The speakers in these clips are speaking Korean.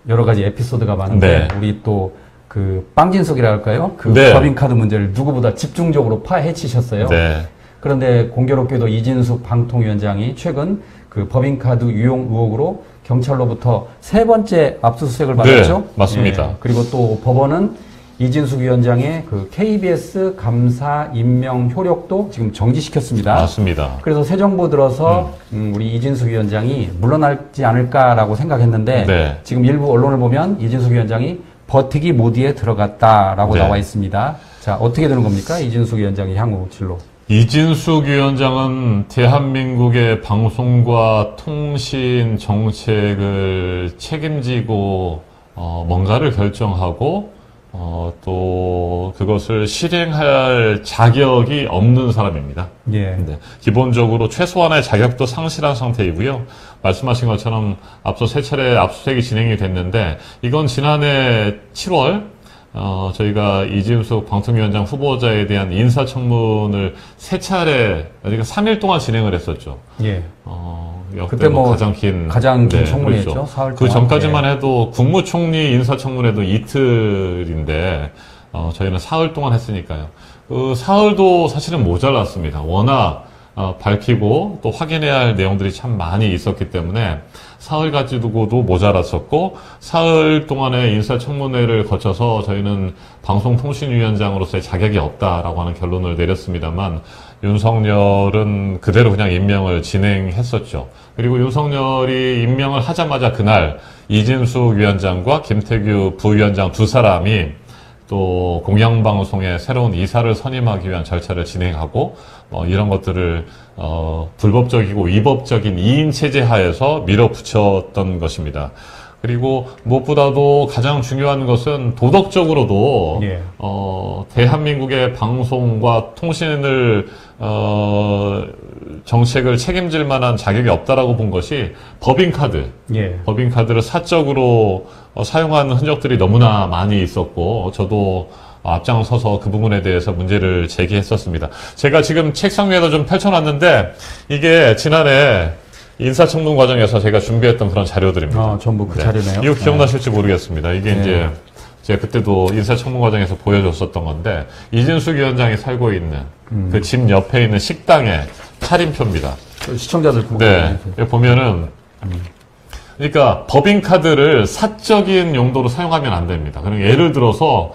여러 가지 에피소드가 많은데 네. 우리 또 그 빵진석이라 할까요? 그 네. 법인카드 문제를 누구보다 집중적으로 파헤치셨어요. 네. 그런데 공교롭게도 이진숙 방통위원장이 최근 그 법인카드 유용 의혹으로 경찰로부터 3번째 압수수색을 받았죠. 네, 맞습니다. 예, 그리고 또 법원은 이진숙 위원장의 그 KBS 감사 임명 효력도 지금 정지시켰습니다. 맞습니다. 그래서 새 정부 들어서 우리 이진숙 위원장이 물러나지 않을까라고 생각했는데 네. 지금 일부 언론을 보면 이진숙 위원장이 버티기 모드에 들어갔다라고 네. 나와 있습니다. 자, 어떻게 되는 겁니까? 이진숙 위원장의 향후 진로. 이진숙 위원장은 대한민국의 방송과 통신 정책을 책임지고 뭔가를 결정하고 또 그것을 실행할 자격이 없는 사람입니다. 예. 네. 기본적으로 최소한의 자격도 상실한 상태이고요. 말씀하신 것처럼 앞서 3차례 압수수색이 진행이 됐는데 이건 지난해 7월 저희가 이진숙 방통위원장 후보자에 대한 인사청문을 3차례, 그러니까 3일 동안 진행을 했었죠. 예. 역대 그때 뭐 가장 긴 청문회였죠. 그렇죠. 사흘 그 동안. 전까지만 예. 해도 국무총리 인사청문회도 이틀인데 저희는 사흘 동안 했으니까요. 그 사흘도 사실은 모자랐습니다. 워낙 밝히고 또 확인해야 할 내용들이 참 많이 있었기 때문에 사흘 가지고도 모자랐었고 사흘 동안의 인사청문회를 거쳐서 저희는 방송통신위원장으로서의 자격이 없다라고 하는 결론을 내렸습니다만 윤석열은 그대로 그냥 임명을 진행했었죠. 그리고 윤석열이 임명을 하자마자 그날 이진숙 위원장과 김태규 부위원장 2사람이 또 공영방송의 새로운 이사를 선임하기 위한 절차를 진행하고 이런 것들을 불법적이고 위법적인 2인 체제 하에서 밀어붙였던 것입니다. 그리고 무엇보다도 가장 중요한 것은 도덕적으로도 예. 대한민국의 방송과 통신을 정책을 책임질 만한 자격이 없다라고 본 것이 법인카드. 예. 법인카드를 사적으로 사용하는 흔적들이 너무나 많이 있었고 저도 앞장서서 그 부분에 대해서 문제를 제기했었습니다. 제가 지금 책상 위에다 좀 펼쳐놨는데 이게 지난해 인사청문 과정에서 제가 준비했던 그런 자료들입니다. 전부 그 자료네요. 이거 기억나실지 모르겠습니다. 이게 네. 이제 제가 그때도 인사청문 과정에서 보여줬었던 건데 이진숙 위원장이 살고 있는 그 집 옆에 있는 식당의 차림표입니다. 시청자들 보고. 네, 여기 보면은 그러니까 법인카드를 사적인 용도로 사용하면 안 됩니다. 그러니까 예를 들어서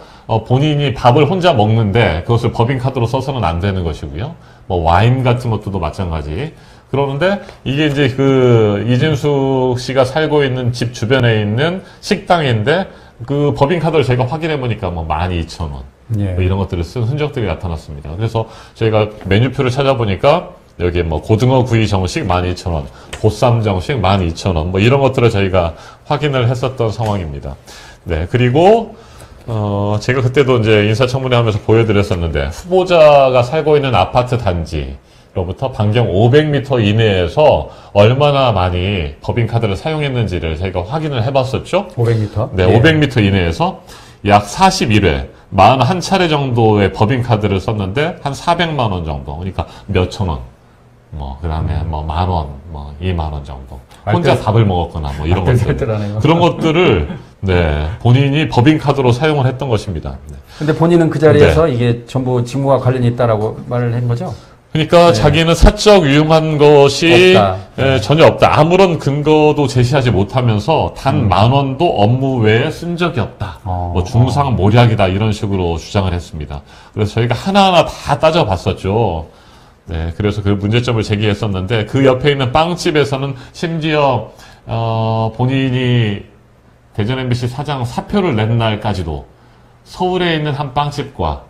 본인이 밥을 혼자 먹는데 그것을 법인카드로 써서는 안 되는 것이고요. 뭐 와인 같은 것도 마찬가지. 그러는데 이게 이제 그 이진숙 씨가 살고 있는 집 주변에 있는 식당인데 그 법인카드를 저희가 확인해 보니까 뭐 12,000원 예. 뭐 이런 것들을 쓴 흔적들이 나타났습니다. 그래서 저희가 메뉴표를 찾아보니까 여기에 뭐 고등어 구이 정식 12,000원, 보쌈 정식 12,000원 뭐 이런 것들을 저희가 확인을 했었던 상황입니다. 네, 그리고 제가 그때도 이제 인사청문회 하면서 보여드렸었는데 후보자가 살고 있는 아파트 단지로부터 반경 500m 이내에서 얼마나 많이 법인카드를 사용했는지를 저희가 확인을 해봤었죠. 500m? 네, 예. 500m 이내에서 약 41회, 41차례 정도의 법인카드를 썼는데 한 400만 원 정도. 그러니까 몇천 원. 그 다음에 뭐 10,000원, 뭐 20,000원 정도. 혼자 밥을 먹었거나 뭐 이런 것들. 그런 것들을, 네, 본인이 법인카드로 사용을 했던 것입니다. 네. 근데 본인은 그 자리에서 이게 전부 직무와 관련이 있다라고 말을 한 거죠? 그러니까 자기는 사적 유용한 것이 없다. 전혀 없다. 아무런 근거도 제시하지 못하면서 단 10,000원도 업무 외에 쓴 적이 없다. 뭐 중상모략이다 이런 식으로 주장을 했습니다. 그래서 저희가 하나하나 다 따져봤었죠. 네, 그래서 그 문제점을 제기했었는데 그 옆에 있는 빵집에서는 심지어 본인이 대전 MBC 사장 사표를 낸 날까지도 서울에 있는 한 빵집과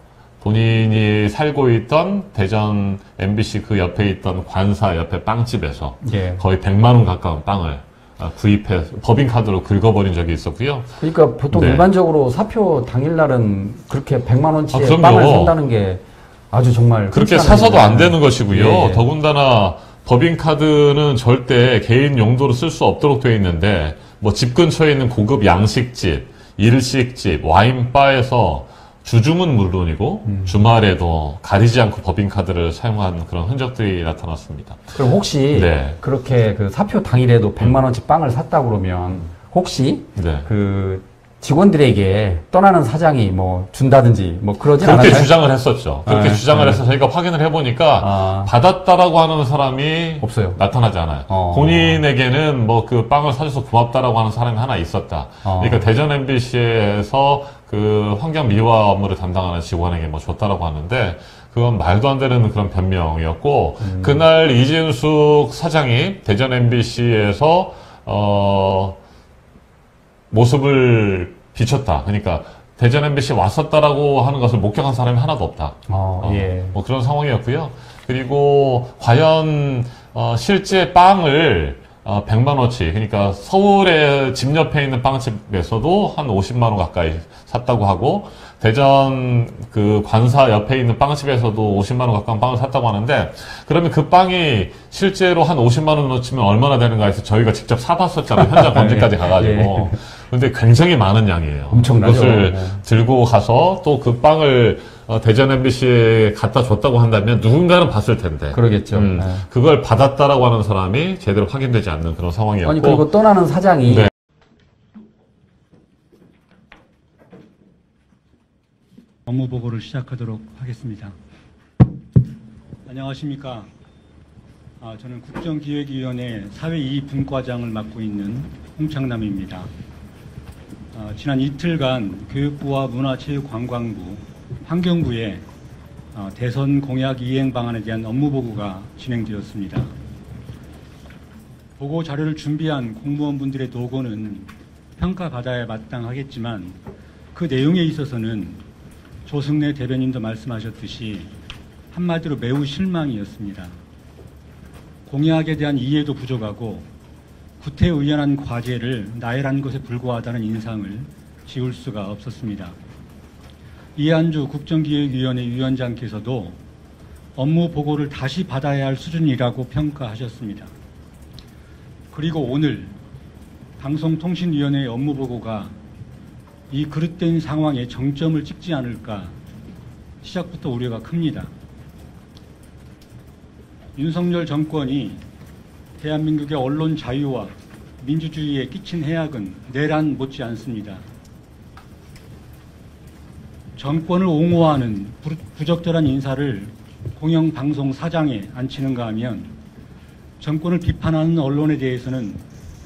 본인이 살고 있던 대전 MBC 그 옆에 있던 관사 옆에 빵집에서 예. 거의 100만 원 가까운 빵을 구입해 법인카드로 긁어버린 적이 있었고요. 그러니까 보통 네. 일반적으로 사표 당일날은 그렇게 100만 원치의 그럼요. 빵을 산다는 게 아주 정말 그렇게 흔치 사서도 않은 안 되는 것이고요. 예. 더군다나 법인카드는 절대 개인 용도로 쓸 수 없도록 되어 있는데 뭐 집 근처에 있는 고급 양식집, 일식집, 와인바에서 주중은 물론이고 주말에도 가리지 않고 법인카드를 사용한 그런 흔적들이 나타났습니다. 그럼 혹시 네. 그렇게 그 사표 당일에도 100만 원치 빵을 샀다 그러면 혹시 네. 그 직원들에게 떠나는 사장이 뭐 준다든지 뭐 그러진 그렇게 않았나요? 주장을 했었죠. 그렇게 네, 주장을 네. 해서 저희가 확인을 해보니까 아. 받았다라고 하는 사람이 없어요. 나타나지 않아요. 본인에게는 뭐 그 빵을 사줘서 고맙다라고 하는 사람이 하나 있었다. 그러니까 대전 MBC에서 그 환경 미화 업무를 담당하는 직원에게 뭐 줬다라고 하는데 그건 말도 안 되는 그런 변명이었고 그날 이진숙 사장이 대전 MBC에서 모습을 비췄다. 그러니까 대전 MBC 왔었다라고 하는 것을 목격한 사람이 하나도 없다. 예. 뭐 그런 상황이었고요. 그리고 과연 실제 빵을 100만 원치, 그러니까 서울의 집 옆에 있는 빵집에서도 한 50만 원 가까이 샀다고 하고 대전 그 관사 옆에 있는 빵집에서도 50만 원 가까운 빵을 샀다고 하는데 그러면 그 빵이 실제로 한 50만 원어치면 얼마나 되는가 해서 저희가 직접 사봤었잖아요. 현장 검증까지 가가지고. 근데 굉장히 많은 양이에요. 엄청나죠. 그것을 들고 가서 또 그 빵을 대전 MBC에 갖다 줬다고 한다면 누군가는 봤을 텐데. 그러겠죠. 네. 그걸 받았다라고 하는 사람이 제대로 확인되지 않는 그런 상황이었고. 아니 그리고 떠나는 사장이 네. 업무 보고를 시작하도록 하겠습니다. 안녕하십니까. 저는 국정기획위원회 사회이익분과장을 맡고 있는 홍창남입니다. 지난 이틀간 교육부와 문화체육관광부, 환경부에 대선 공약 이행 방안에 대한 업무 보고가 진행되었습니다. 보고 자료를 준비한 공무원분들의 노고는 평가받아야 마땅하겠지만 그 내용에 있어서는 조승래 대변인도 말씀하셨듯이 한마디로 매우 실망이었습니다. 공약에 대한 이해도 부족하고 구태의연한 과제를 나열한 것에 불과하다는 인상을 지울 수가 없었습니다. 이한주 국정기획위원회 위원장께서도 업무 보고를 다시 받아야 할 수준이라고 평가하셨습니다. 그리고 오늘 방송통신위원회의 업무 보고가 이 그릇된 상황에 정점을 찍지 않을까 시작부터 우려가 큽니다. 윤석열 정권이 대한민국의 언론 자유와 민주주의에 끼친 해악은 내란 못지 않습니다. 정권을 옹호하는 부적절한 인사를 공영방송 사장에 앉히는가 하면 정권을 비판하는 언론에 대해서는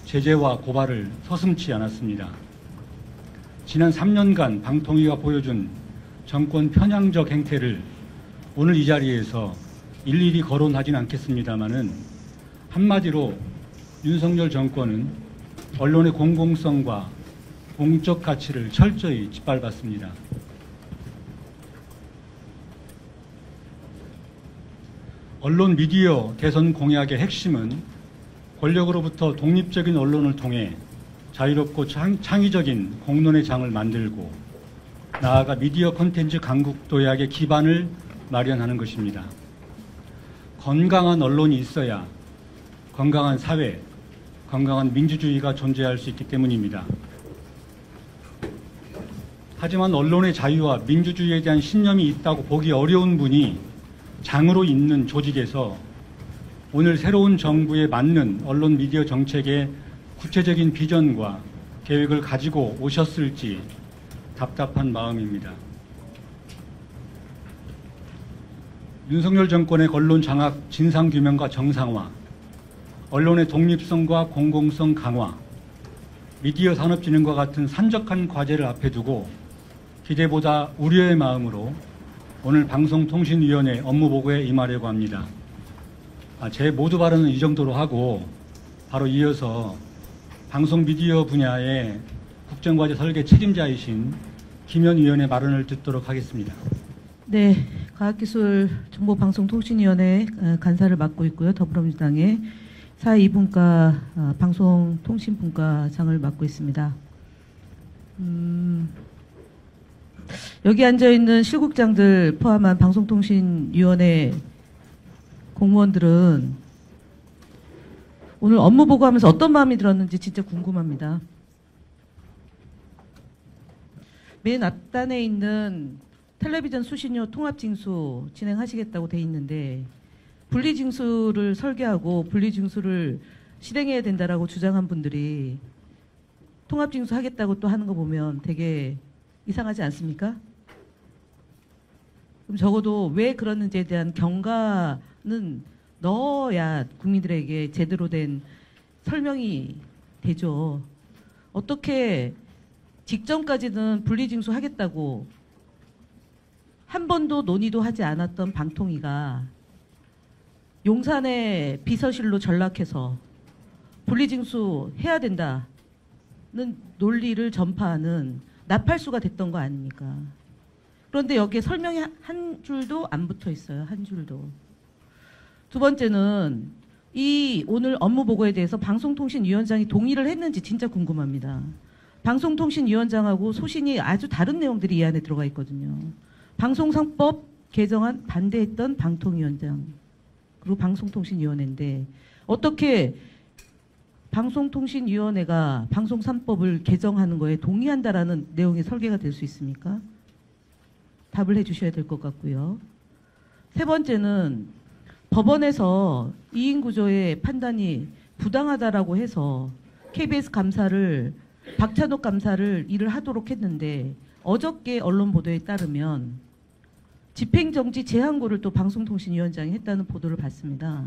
제재와 고발을 서슴지 않았습니다. 지난 3년간 방통위가 보여준 정권 편향적 행태를 오늘 이 자리에서 일일이 거론하진 않겠습니다마는 한마디로 윤석열 정권은 언론의 공공성과 공적 가치를 철저히 짓밟았습니다. 언론 미디어 개선 공약의 핵심은 권력으로부터 독립적인 언론을 통해 자유롭고 창의적인 공론의 장을 만들고 나아가 미디어 콘텐츠 강국 도약의 기반을 마련하는 것입니다. 건강한 언론이 있어야 건강한 사회, 건강한 민주주의가 존재할 수 있기 때문입니다. 하지만 언론의 자유와 민주주의에 대한 신념이 있다고 보기 어려운 분이 장으로 있는 조직에서 오늘 새로운 정부에 맞는 언론 미디어 정책의 구체적인 비전과 계획을 가지고 오셨을지 답답한 마음입니다. 윤석열 정권의 언론 장악 진상규명과 정상화, 언론의 독립성과 공공성 강화, 미디어 산업진흥과 같은 산적한 과제를 앞에 두고 기대보다 우려의 마음으로 오늘 방송통신위원회 업무보고에 임하려고 합니다. 제 모두 발언은 이 정도로 하고 바로 이어서 방송미디어 분야의 국정과제 설계 책임자이신 김현 위원의 발언을 듣도록 하겠습니다. 네, 과학기술정보방송통신위원회 간사를 맡고 있고요. 더불어민주당의 사회이분과 방송통신분과장을 맡고 있습니다. 여기 앉아있는 실국장들 포함한 방송통신위원회 공무원들은 오늘 업무 보고하면서 어떤 마음이 들었는지 진짜 궁금합니다. 맨 앞단에 있는 텔레비전 수신료 통합징수 진행하시겠다고 돼 있는데 분리징수를 설계하고 분리징수를 실행해야 된다라고 주장한 분들이 통합징수 하겠다고 또 하는 거 보면 되게 이상하지 않습니까? 그럼 적어도 왜 그러는지에 대한 경과는 넣어야 국민들에게 제대로 된 설명이 되죠. 어떻게 직전까지는 분리징수 하겠다고 한 번도 논의도 하지 않았던 방통위가 용산의 비서실로 전락해서 분리징수 해야 된다는 논리를 전파하는 나팔수가 됐던 거 아닙니까? 그런데 여기에 설명이 한 줄도 안 붙어 있어요. 한 줄도. 두 번째는 이 오늘 업무 보고에 대해서 방송통신위원장이 동의를 했는지 진짜 궁금합니다. 방송통신위원장하고 소신이 아주 다른 내용들이 이 안에 들어가 있거든요. 방송상법 개정안 반대했던 방통위원장 그리고 방송통신위원회인데 어떻게 방송통신위원회가 방송3법을 개정하는 거에 동의한다라는 내용이 설계가 될 수 있습니까? 답을 해주셔야 될 것 같고요. 세 번째는 법원에서 이인구조의 판단이 부당하다라고 해서 KBS 감사를 박찬욱 감사를 일을 하도록 했는데 어저께 언론 보도에 따르면 집행정지 제한고를 또 방송통신위원장이 했다는 보도를 봤습니다.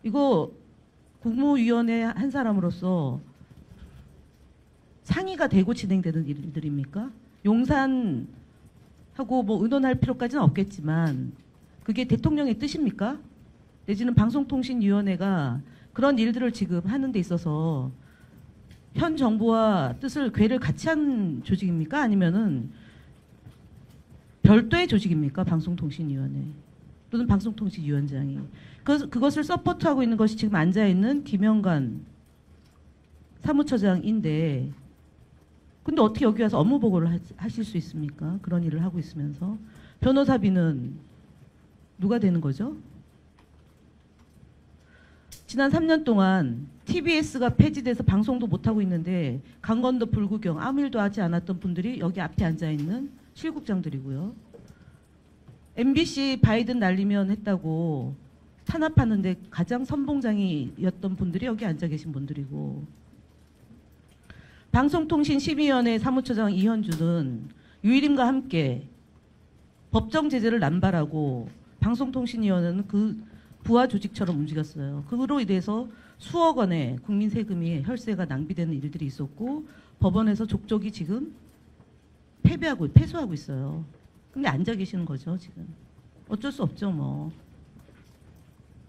이거 국무위원회 한 사람으로서 상의가 되고 진행되는 일들입니까? 용산하고 뭐 의논할 필요까지는 없겠지만 그게 대통령의 뜻입니까? 내지는 방송통신위원회가 그런 일들을 지금 하는 데 있어서 현 정부와 뜻을 궤를 같이 한 조직입니까? 아니면은 별도의 조직입니까? 방송통신위원회 또는 방송통신위원장이 그것을 서포트하고 있는 것이 지금 앉아있는 김영관 사무처장인데 근데 어떻게 여기 와서 업무 보고를 하실 수 있습니까? 그런 일을 하고 있으면서 변호사비는 누가 되는 거죠? 지난 3년 동안 TBS가 폐지돼서 방송도 못하고 있는데 강건도 불구경 아무 일도 하지 않았던 분들이 여기 앞에 앉아있는 실국장들이고요. MBC 바이든 날리면 했다고 탄압하는데 가장 선봉장이었던 분들이 여기 앉아 계신 분들이고 방송통신심의위원회 사무처장 이현주는 유일임과 함께 법정 제재를 남발하고 방송통신위원회는 그 부하 조직처럼 움직였어요. 그로 인해서 수억 원의 국민 세금이 혈세가 낭비되는 일들이 있었고 법원에서 족족이 지금 패소하고 있어요. 근데 앉아 계시는 거죠 지금. 어쩔 수 없죠 뭐.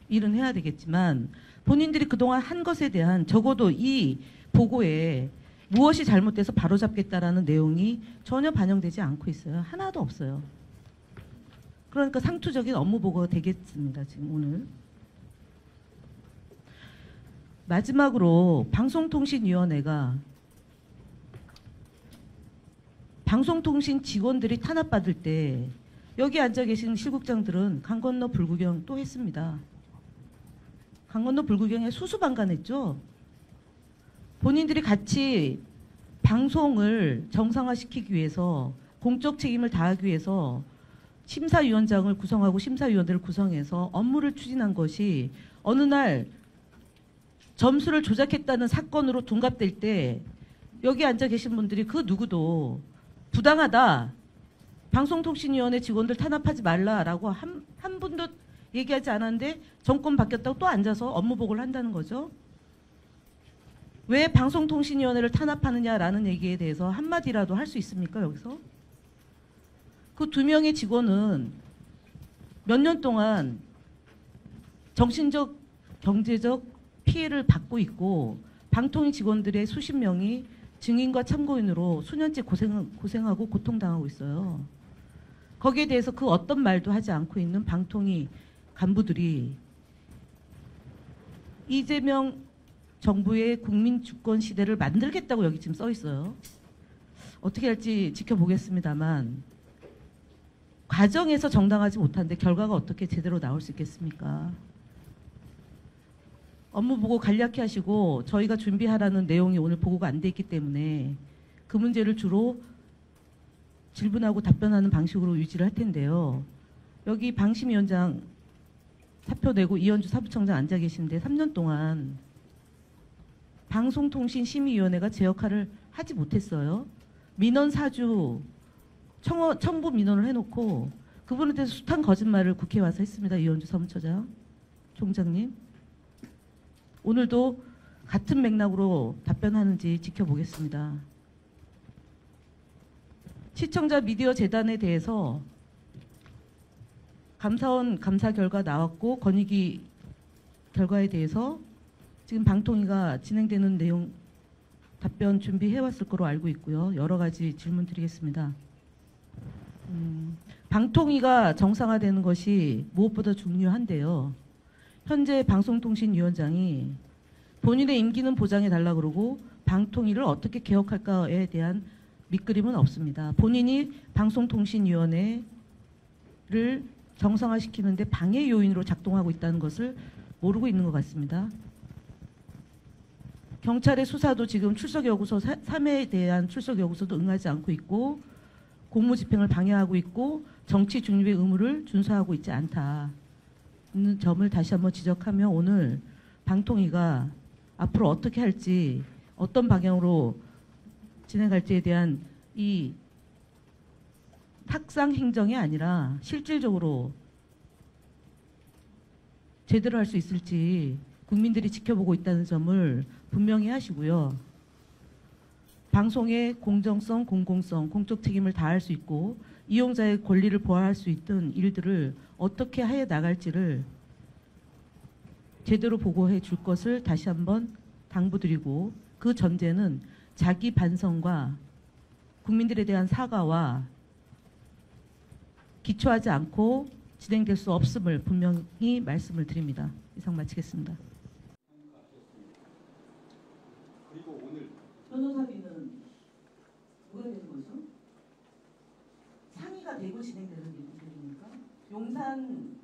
일은 해야 되겠지만 본인들이 그동안 한 것에 대한 적어도 이 보고에 무엇이 잘못돼서 바로잡겠다라는 내용이 전혀 반영되지 않고 있어요. 하나도 없어요. 그러니까 상투적인 업무 보고가 되겠습니다. 지금 오늘. 마지막으로 방송통신위원회가 방송통신 직원들이 탄압받을 때 여기 앉아 계신 실국장들은 강 건너 불구경 또 했습니다. 강 건너 불구경에 수수방관했죠. 본인들이 같이 방송을 정상화시키기 위해서 공적 책임을 다하기 위해서 심사위원장을 구성하고 심사위원들을 구성해서 업무를 추진한 것이 어느 날 점수를 조작했다는 사건으로 둔갑될 때 여기 앉아 계신 분들이 그 누구도 부당하다. 방송통신위원회 직원들 탄압하지 말라라고 한 분도 얘기하지 않았는데 정권 바뀌었다고 또 앉아서 업무 보고를 한다는 거죠. 왜 방송통신위원회를 탄압하느냐라는 얘기에 대해서 한마디라도 할 수 있습니까 여기서? 그 2명의 직원은 몇 년 동안 정신적, 경제적 피해를 받고 있고 방통위 직원들의 수십 명이 증인과 참고인으로 수년째 고생하고 고통당하고 있어요. 거기에 대해서 그 어떤 말도 하지 않고 있는 방통위 간부들이 이재명 정부의 국민 주권 시대를 만들겠다고 여기 지금 써 있어요. 어떻게 할지 지켜보겠습니다만 과정에서 정당하지 못한데 결과가 어떻게 제대로 나올 수 있겠습니까? 업무 보고 간략히 하시고 저희가 준비하라는 내용이 오늘 보고가 안 돼 있기 때문에 그 문제를 주로 질문하고 답변하는 방식으로 유지를 할 텐데요. 여기 방심위원장 사표 내고 이현주 사부총장 앉아 계시는데 3년 동안 방송통신심의위원회가 제 역할을 하지 못했어요. 민원 사주 청부 민원을 해놓고 그분에 대해서 숱한 거짓말을 국회에 와서 했습니다. 이현주 사무처장, 총장님. 오늘도 같은 맥락으로 답변하는지 지켜보겠습니다. 시청자 미디어 재단에 대해서 감사원 감사 결과 나왔고 건의기 결과에 대해서 지금 방통위가 진행되는 내용 답변 준비해왔을 거로 알고 있고요. 여러 가지 질문 드리겠습니다. 방통위가 정상화되는 것이 무엇보다 중요한데요. 현재 방송통신위원장이 본인의 임기는 보장해달라 그러고 방통위를 어떻게 개혁할까에 대한 밑그림은 없습니다. 본인이 방송통신위원회를 정상화시키는데 방해 요인으로 작동하고 있다는 것을 모르고 있는 것 같습니다. 경찰의 수사도 지금 출석여구서 3회에 대한 출석여구서도 응하지 않고 있고 공무집행을 방해하고 있고 정치 중립의 의무를 준수하고 있지 않다는 점을 다시 한번 지적하며 오늘 방통위가 앞으로 어떻게 할지 어떤 방향으로 진행할지에 대한 이 탁상 행정이 아니라 실질적으로 제대로 할 수 있을지 국민들이 지켜보고 있다는 점을 분명히 하시고요. 방송의 공정성, 공공성, 공적 책임을 다할 수 있고 이용자의 권리를 보호할 수 있던 일들을 어떻게 해 나갈지를 제대로 보고해 줄 것을 다시 한번 당부드리고 그 전제는 자기 반성과 국민들에 대한 사과와 기초하지 않고 진행될 수 없음을 분명히 말씀을 드립니다. 이상 마치겠습니다. 그리고 오늘 변호사비는 누가 되는 거죠? 상의가 되고 진행되는 일입니까? 용산